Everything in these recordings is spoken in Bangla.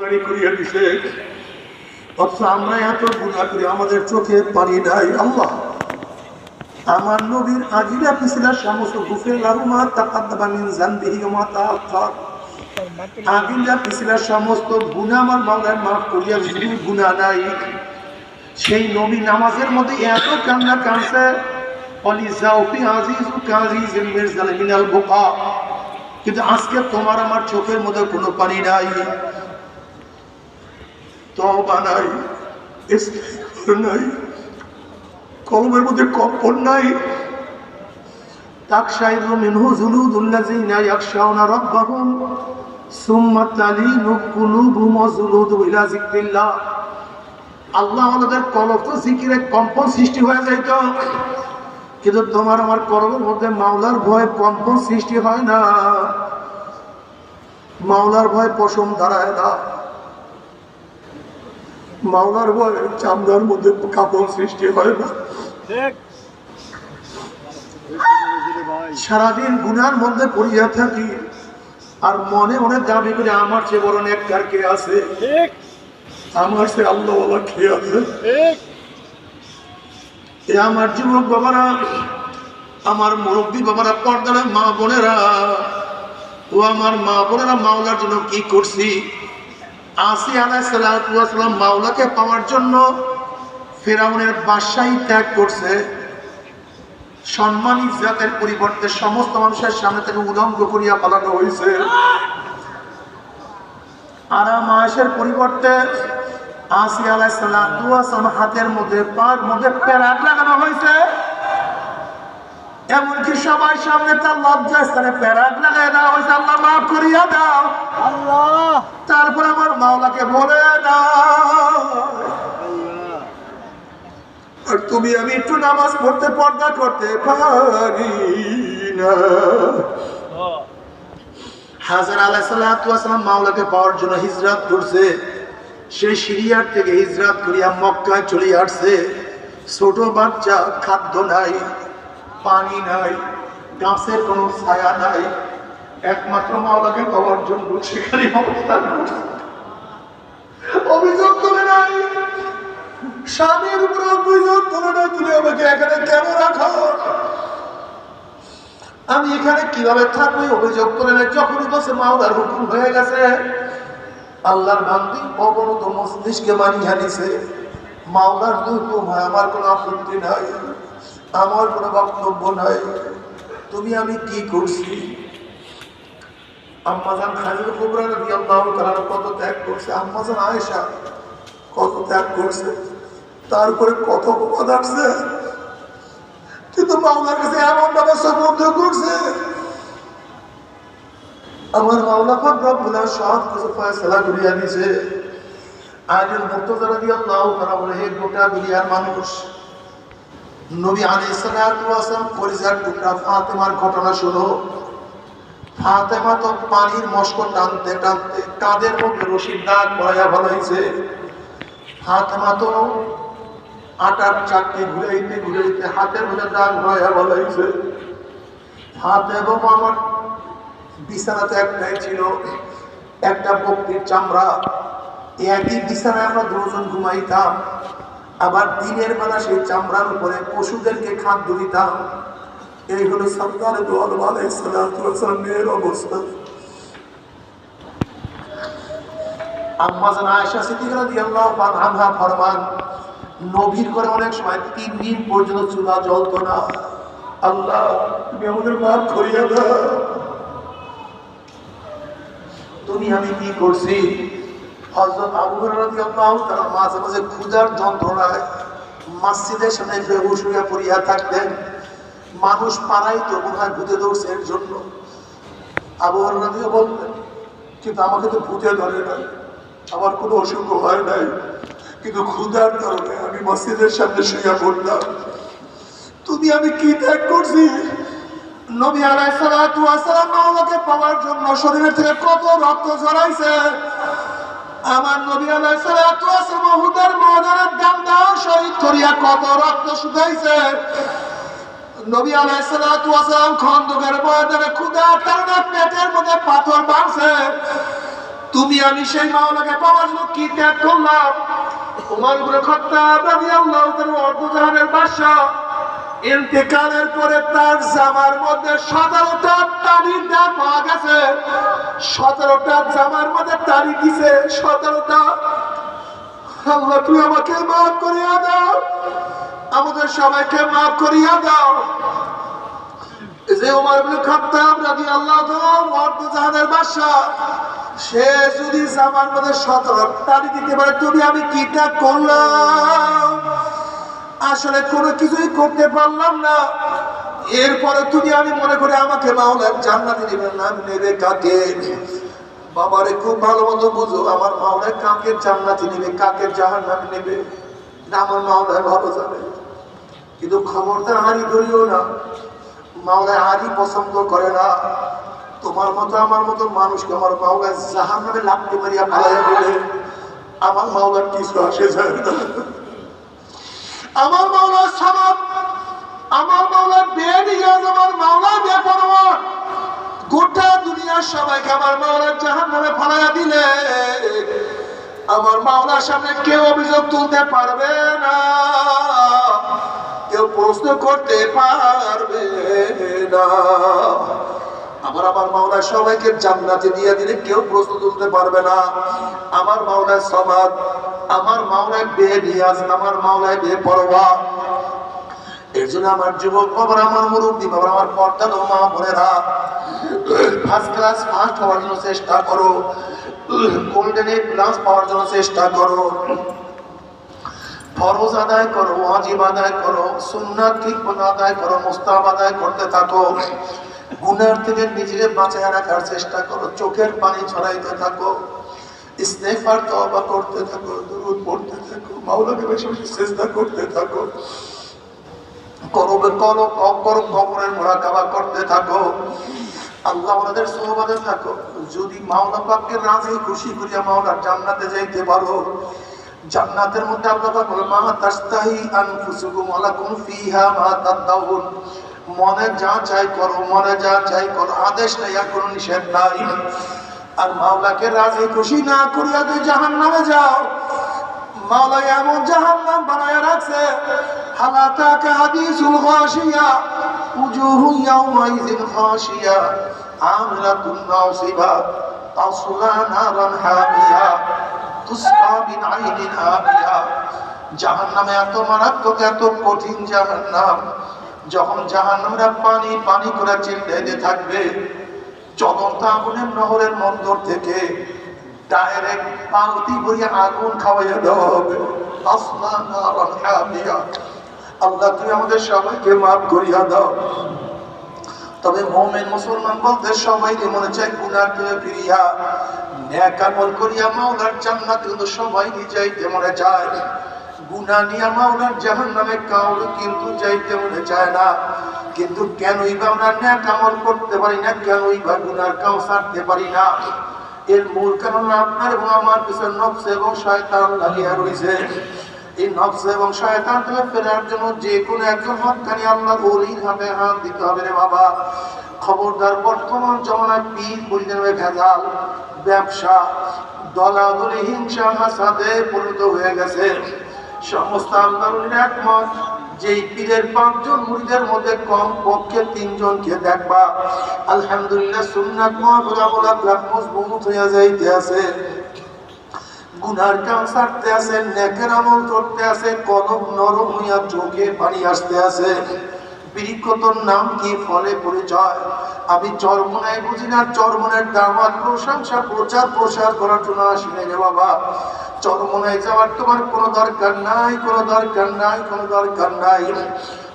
বাড়ি করিয়া দিছে, অথচ আমরা এত গুনাহ করি, আমাদের চোখে পানি নাই। আল্লাহ, আমার নবীর আগিরা পিছিলা সমস্ত গুফে লাহুমা তাকাদ্দামা মিন যানবিহি ওয়া মা তাআখার, আগিরা পিছিলা সমস্ত গুনাহ আমার মাওলা মাফ করিয়া দিলেন। গুনাহ নাই। সেই নবী নামাজের মধ্যে এত কান্না কাঁদছে, অলি জাওফি আজিজু কাজিজিল মিরজাল মিনাল বুকা, কিন্তু আজকে তোমার আমার চোখের মধ্যে কোনো পানি নাই, তওবা নাই, ইস্তিগফার নাই, কলবের মধ্যে কম্পন নাই। তাকশাইরু মিনহু জুলুদুল্লাযিনা ইয়াখশাউনা রাব্বাহুম সুম্মা তালিনু কুলুবুহুম ওয়া জুলুদুহুম ইলা যিকরিল্লাহ। আল্লাহ আমাদের কলব তো জিকিরে কম্পন সৃষ্টি হয়ে যাইতো, কিন্তু তোমার আমার কলবের মধ্যে মাওলার ভয় কম্পন সৃষ্টি হয় না, মাওলার ভয় পশম দাঁড়ায় না, মাওলার ভয় চামড়ার মধ্যে কাপড় সৃষ্টি হয় না। সারাদিন গুনার মধ্যে পড়িয়া থাকি, আর মনে মনে দাবি করে আমার চেয়ে বড় নেককার কে আছে, আমার সে আল্লাহ কে আছে। এ আমার যুবক বাবারা, আমার মুরব্বী বাবারা, পর্দার মা বোনেরা, ও আমার মা বোনেরা, মাওলার জন্য কি করছি। আসিয়া আলাইহিস সালাতু ওয়াস সালাম মাওলাকে পাওয়ার জন্য ফিরআউনের বাদশাহী ত্যাগ করছে। সম্মান ইজ্জতের পরিবর্তে সমস্ত মানুষের সামনে থেকে উলঙ্গ করিয়া পালানো হয়েছে। আরাম আয়েশের পরিবর্তে আসিয়া আলাইহিস সালাতু ওয়াস সালাম হাতের মধ্যে পার মধ্যে প্যারাক লাগানো হয়েছে। এমনকি সবার সামনে তার লজ্জাস্থানে প্যারাক লাগাই দেওয়া হয়েছে, আল্লাহ মাফ করিয়া দাও আল্লাহ। তারপর আমার মাওলাকে বলে দাও, আর তুমি আমি একটু নামাজ পড়তে পর্দা করতে পারি না। হাজর আলাইহিস সালাতু ওয়াস সালাম মাওলাকে পাওয়ার জন্য হিজরত করছে। সেই সিরিয়ার থেকে হিজরত করিয়া মক্কায় চলে আসছে। ছোট বাচ্চা, খাদ্য নাই, পানি নাই, গাছের কোনো ছায়া নাই, একমাত্র মাওলাকে পাওয়ার জন্য সেখানে অবস্থান করছে। অভিযোগ করে নাই, স্বামীর উপরে অভিযোগ করে নাই, তুমি আমাকে এখানে কেন রাখো, আমি এখানে কিভাবে থাকবো, অভিযোগ করে নাই। যখনই বসে মাওলার হুকুম হয়ে গেছে, আল্লাহর বান্দি অবনত মস্তিষ্কে মানিয়ে নিছে, মাওলার হুকুম হয়, আমার কোনো আপত্তি নাই, আমার কোনো বক্তব্য নাই, তুমি আমি কি করছি। আম্মাজান খাদিজা কুবরা রাদিয়াল্লাহু তাআলা কত ত্যাগ করছে, আম্মাজান আয়েশা কত ত্যাগ করছে, তারপরে কত বিপদ আসছে, কিন্তু মাওলার কাছে এমন ভাবে সমর্থ করছে, আমার মাওলা পাক রব্বুল আলামিন সব কিছু ফয়সালা করিয়া দিয়েছে। আয়েশা মুর্তজা রাদিয়াল্লাহু তাআলা বলে, হে গোটা দুনিয়ার মানুষ, নবী আলাইহিস সালাতু ওয়াস সালাম কলিজার টুকরা ফাতেমার ঘটনা শোনো। ফাতেমা তো পানির মশক টানতে টানতে কাঁধের মধ্যে রশির দাগ পড়াইয়া ফেলাইছে। ফাতেমা তো আটার চাকতি ঘুরাইতে ঘুরাইতে হাতের মধ্যে দাগ পড়াইয়া ফেলাইছে। ফাতেমা আমার বিছানাতে একটাই ছিল, একটা বকরির চামড়া। একই বিছানায় আমরা দুজন ঘুমাইতাম, আবার দিনের বেলা সেই চামড়ার উপরে পশুদেরকে খাদ্য দিতাম। এই হলো সরকারে দো আলম আলাইহিস সালাতু ওয়াস সালামের অবস্থা। আম্মাজান আয়েশা সিদ্দিকা রাদিয়াল্লাহু আনহা ফরমান, নবীর ঘরে অনেক সময় 3 দিন পর্যন্ত চুলা জ্বলতো না। আল্লাহ, তুমি আমাদের মাফ করিয়া দাও, তুমি আমি কি করছি। হযরত আবু হুরায়রা রাদিয়াল্লাহু তাআলা মাঝে মাঝে ক্ষুধার যন্ত্রণায় মসজিদের সামনে বেহুশ হইয়া পড়িয়া থাকতেন। মানুষ পাড়াই তো মনে হয় ভূতে ধরছে এর জন্য। আবু হুরায়রা রাদিয়াল্লাহু বললেন, কিন্তু আমাকে তো ভূতে ধরে নাই, আমার কোনো অসুখ হয় নাই, কিন্তু ক্ষুধার কারণে আমি মসজিদের সামনে শুইয়া পড়লাম। তুমি আমি কি ত্যাগ করছি। নবী আলাইহিস সালাতু ওয়াস সালাম মাওলাকে পাওয়ার জন্য শরীরের থেকে কত রক্ত ঝরাইছে। আমার নবী আলাইহিস সালাতু ওয়াস সালাম উহুদের ময়দানে দাম শহীদ করিয়া কত রক্ত শুকাইছে। নবী আলাইহিস সালাতু ওয়াস সালাম খন্দকের ময়দানে ক্ষুধার কারণে পেটের মধ্যে পাথর বাঁধছে। তুমি আমি সেই মাওলাকে পাওয়ার জন্য কি ত্যাগ করলাম। ওমর ইবনে খাত্তাব রাদিয়াল্লাহু তাআলা অর্ধজাহানের বাদশা ইন্তেকালের পরে তার জামার মধ্যে 17টা তারিখ দেওয়া পাওয়া গেছে। 17টা জামার মধ্যে তারিখ দিছে 17টা। আল্লাহ তুমি আমাকে মাফ করিয়া দাও, আমাদের সবাইকে মাফ করিয়া দাও। যে ওমর ইবনে খাত্তাব রাদিয়াল্লাহু তাআলা অর্ধজাহানের বাদশা, সে যদি জামার মধ্যে 17 তারিখ দিতে পারে, তুমি আমি কি ত্যাগ করলাম? আসলে কোনো কিছুই করতে পারলাম না। এরপরে তুমি আমি মনে করে আমাকে মাওলার জান্নাতে নেবেন না, নেবে কাকে? বাবারে খুব ভালো মতো বুঝো, আমার মাওলা কাকে জান্নাতে নেবে, কাকে জাহান্নামে নেবে, না আমার মাওলা ভালো জানে। কিন্তু খবরদার হারি ধরিও না, মাওলা হারি পছন্দ করে না। তোমার মতো আমার মতো মানুষকে আমার মাওলা জাহান্নামে লাগতে পারিয়া পালাইয়া বলে আমার মাওলার কিছু আসে যায় না। আমার মাওলা সামাদ, আমার মাওলা বেনিয়াজ, আমার মাওলা বেপরোয়া। গোটা দুনিয়ার সবাইকে আমার মাওলা জাহান্নামে ফালাইয়া দিলে আমার মাওলার সামনে কেউ অভিযোগ তুলতে পারবে না, কেউ প্রশ্ন করতে পারবে না। আমার মাওলা সবাইকে জান্নাতে দিয়ে দিলে কেউ প্রশ্ন তুলতে পারবে না। আমার মাওলা সামাদ, আমার মাওলা বেনিয়াজ, আমার মাওলা বেপরোয়া। এর জন্য আমার যুবক বাবার, আমার মুরব্বী বাবার, আমার পর্দার মা বোনেরা, ফার্স্ট ক্লাস ফার্স্ট হওয়ার জন্য চেষ্টা করো, গোল্ডেন এ প্লাস পাওয়ার জন্য চেষ্টা করো। ফরজ আদায় করো, ওয়াজিব আদায় করো, সুন্নাত ঠিক মতো আদায় করো, মুস্তাহাব আদায় করতে থাকো। গুনার থেকে নিজেকে বাঁচায় রাখার চেষ্টা করো, চোখের পানি ছড়াইতে থাকো, ইস্তেগফার তওবা করতে থাকো, দুরূদ পড়তে থাকো, মাওলাকে বেশি বেশি সিজদা করতে থাকো, কবরের মুরাকাবা করতে থাকো, আল্লাহ ওনাদের সোহবতে থাকো। যদি মাওলা পাককে রাজি খুশি করিয়া মাওলার জান্নাতে যাইতে পারো, জান্নাতের মধ্যে আল্লাহ পাক বলে মা তাস্তাহি আনফুসুকুম ওয়ালাকুম ফিহা মা তাদাউন। মনে যা চাই করো, মনে যা চাই করো, আদেশ নাই, আর কোনো নিষেধ নাই। আর মাওলাকে রাজি খুশি না করিয়া তুই জাহান্নামে যাও, মাওলা এমন জাহান্নাম বানায়া রাখছে। হালাতাকা হাদিসুল গাশিয়া উজুহু ইয়াউমাইযিন খাশিয়া আমিলাতুন নাসিবা তাসলা নারান হামিয়া তুসকা মিন আইনিন আমিয়া। জাহান্নামে এত মারাত্মক, এত কঠিন জাহান্নাম, যখন জাহান্নামরা পানি পানি করে চিল্লাইতে থাকবে, জ্বলন্ত আগুনের নহরের মন্দর থেকে ডাইরেক্ট পালতি ভরিয়া আগুন খাওয়াইয়া দেওয়া হবে। তাসলা নারান হামিয়া। আল্লাহ তুমি আমাদের সবাইকে মাফ করিয়া দাও। তবে মুমিন মুসলমান বলতে সবাইকে মনে চাই গুনাহ থেকে ফিরিয়া নেক আমল করিয়া মাওলার জান্নাতে কিন্তু সবাইকে যাইতে মনে চায়। গুনাহ নিয়া মাওলার জাহান্নামে কাউকে কিন্তু যাইতে মনে চায় না। কিন্তু কেনই বা আমরা নেক আমল করতে পারি না, কেনই বা গুনার কাউ ছাড়তে পারি না? এর মূল কারণ আপনার এবং আমার পিছনে নফস এবং শয়তান লাগিয়া রয়েছে। এই নফস এবং শয়তান থেকে ফেরার জন্য যে কোনো একজন হক্কানি আল্লাহর ওলির হাতে হাত দিতে হবে রে বাবা। খবরদার, বর্তমান জমানায় পীর মুরিদের ভেজাল, ব্যবসা, দলাদলি, হিংসা, হাসাদে পরিণত হয়ে গেছে। সমস্ত আল্লাহর ওলির একমত, যেই পীরের 5 জন মুরিদের মধ্যে কম পক্ষে 3 জনকে দেখবা আলহামদুলিল্লাহ সুন্নাত মুআমালাত মজবুত হয়ে যাইতে আছে, গুনার কাম ছাড়তে আছে, নেকের আমল করতে আছে, কলব নরম হইয়া চোখে পানি আসতে আছে। বৃক্ষতর নাম কি, ফলে পরিচয়। আমি চরমনায় বুঝি না, চরমনের দাওয়াত প্রশংসা প্রচার প্রসার করার জন্য আসি না রে বাবা। চরমনায় যাওয়ার তোমার কোনো দরকার নাই, কোনো দরকার নাই, কোনো দরকার নাই।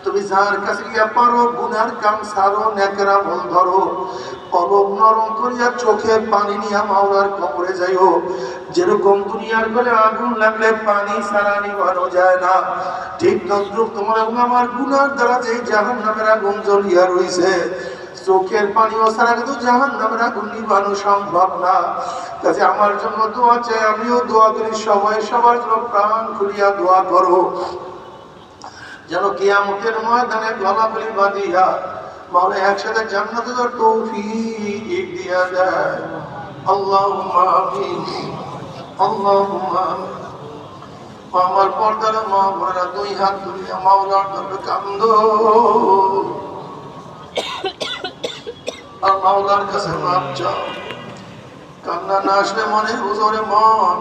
তুমি যার কাছে গিয়া পারো গুনার কাম ছাড়ো, নেকের আমল ধরো, কলব নরম করিয়া চোখে পানি নিয়া মাওলার কবরে যাইও। যেরকম দুনিয়ার গলে আগুন লাগলে পানি ছাড়া নিভানো যায় না, ঠিক তদ্রুপ তোমার এবং আমার গুনার দ্বারা যে জাহান্নামের আগুন জ্বলিয়া রইছে, চোখের পানিও ছাড়া কিন্তু জাহান্নামের আগুন নিভানো সম্ভব না। কাজে আমার জন্য দোয়া চাই, আমিও দোয়া করি, সবাই সবার জন্য প্রাণ খুলিয়া দোয়া করো, যেন কিয়ামতের ময়দানে গলাগলি বাঁধিয়া মাওলা একসাথে জান্নাতে তৌফিক দিয়া দেয়। আল্লাহুম্মা আমিন, আল্লাহুম্মা আমিন। আমার পর্দার মা বোনেরা দুই হাত তুলিয়া মাওলার দরবারে কান্দো আর মাওলার কাছে মাপ চাও। কান্না না আসলে মনের হুজুরে মন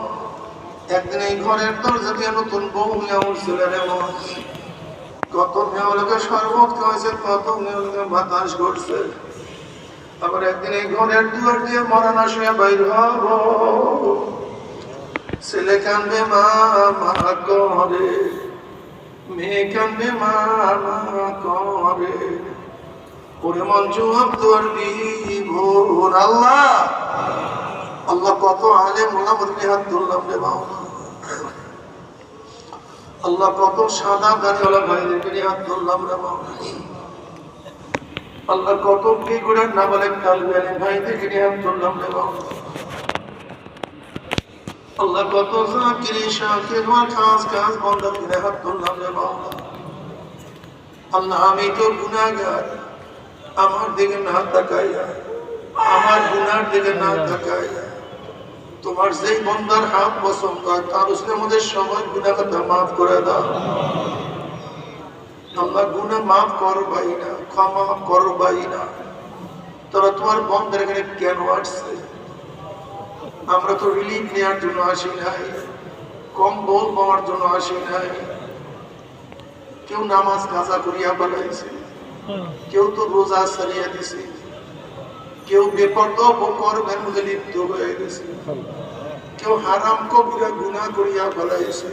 একদিন এই ঘরের দরজা দিয়ে নতুন বউ নিয়ে উঠছিল রে মন। কত মেয়েগুলোকে শরবত খাওয়াইছে, কত মেয়েগুলোকে বাতাস করছে, আবার একদিন এই ঘরের দুয়ার দিয়ে মরানা শুয়ে বাইর হব। ছেলে কান্দে মা মা করে, মেয়ে কান্দে মা মা করে, ওরে মন জবাব করবি ভোর। আল্লাহ আল্লাহ কত আলেম ওলামাকে হাত ধরলাম রে বাবা। আল্লাহ কত সাদা দাড়িওয়ালা ভাইদেরকে হাত ধরলাম রে বাবা। আল্লাহ কত কি করে না বলে কালবেলে ভাইদেরকে হাত ধরলাম রে বাবা। আল্লাহ কত জাকিরি শাকির ওয়া খাস খাস বান্দাকে হাত ধরলাম রে বাবা। আল্লাহ আমি তো গুনাহগার, আমার দিকে না তাকাইয়া, আমার গুনার দিকে না তাকাইয়া তোমার যেই বান্দার হাত পছন্দ হয় তার उसने আমাদের সবার গুনাহ কথা maaf করে দাও। আল্লাহ গুনাহ maaf করবাই না, ক্ষমা করবাই না। তোরা তোমার বান্দার এখানে কেন আসছে? আমরা তো রিলিফ নেওয়ার জন্য আসি নাই, কম্বল পাওয়ার জন্য আসি নাই। কেউ নামাজ কাজা করিয়া ফেলাইছে, কেউ তো রোজা সারিয়া দিছে, কেউ বেপরদা কর্মের মধ্যে লিপ্ত হয়ে গেছে, কেউ হারাম কবিরা গুনাহ করিয়া ফেলাইছে।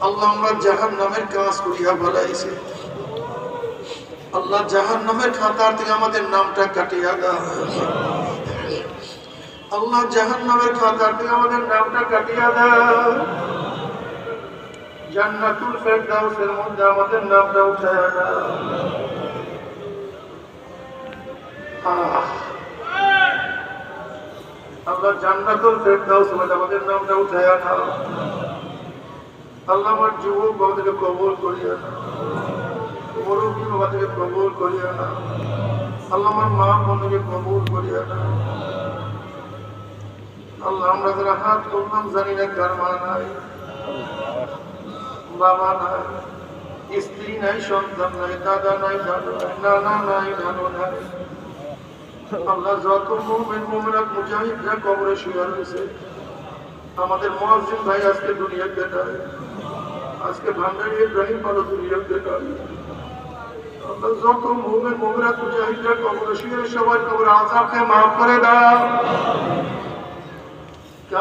আল্লাহ আমরা জাহান্নামের কাজ করিয়া ফেলাইছে। আল্লাহ জাহান্নামের খাতার থেকে আমাদের নামটা কাটিয়া দাও। আল্লাহ জাহান্নামের খাতার থেকে আমাদের নামটা কাটিয়া দাও। জান্নাতুল ফেরদাউসের মধ্যে আমাদের নামটা উঠায়া দাও। আল্লাহ জান্নাতুল ফেরদাউসের মধ্যে আমাদের নামটা উঠায়া দাও। আল্লাহ আমার যুবক বাবাদেরকে কবুল করিয়া নাও, মুরব্বী বাবাদেরকে কবুল করিয়া নাও। আল্লাহ আমার মা বোনকে কবুল করিয়া নাও। আল্লাহ আমরা যারা হাত তুললাম জানি না কার মা নাই, বাবা নাই, স্ত্রী নাই, সন্তান নাই, দাদা নাই, দাদু নাই, নানা নাই, নানু নাই। আল্লাহ যত মুমিন মুমিনাত মুজাহিদরা কবরে শুয়ে রয়েছে, আমাদের মুয়াজ্জিন ভাই আজকে দুনিয়াতে নাই, আজকে ভান্ডারী ইব্রাহিম পালো দুনিয়াতে নাই। আল্লাহ যত মুমিন মুমিনাত মুজাহিদরা কবরে শুয়ে সবাই কবরে আযাবকে maaf করে দাও।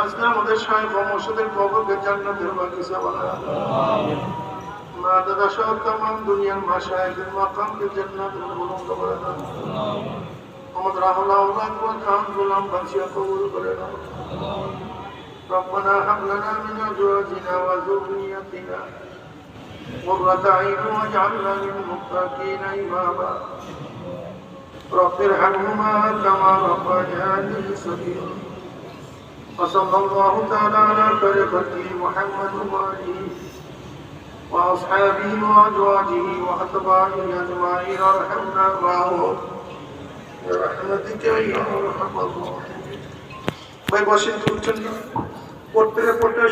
আজকে আমাদের শায়েখ ও মুর্শিদের কবরকে জান্নাতের বাগিচা বানাও। মা দাদা সহ तमाम দুনিয়ার মাশায়েখের মাকামকে জান্নাতের বুলন্দ করে দাও। আমাদের আহলা আওলাদ ওয়া খান গোলাম বাদশা কবুল করে নাও। রব্বানা হাব লানা মিন আজওয়াজিনা ওয়া যুররিয়াতিনা কুররাতা আইন ওয়াজআলনা লিল মুত্তাকিনা ইমামা। রব্বির হামহুমা কামা রাব্বায়ানি সগীরা। وصلى الله تعالى على خير خلقه محمد وآله وأصحابه وأزواجه وأتباعه أجمعين وارحمنا معهم برحمتك يا أرحم الراحمين। ভাই বসেন, তুলছেন না, পড়তে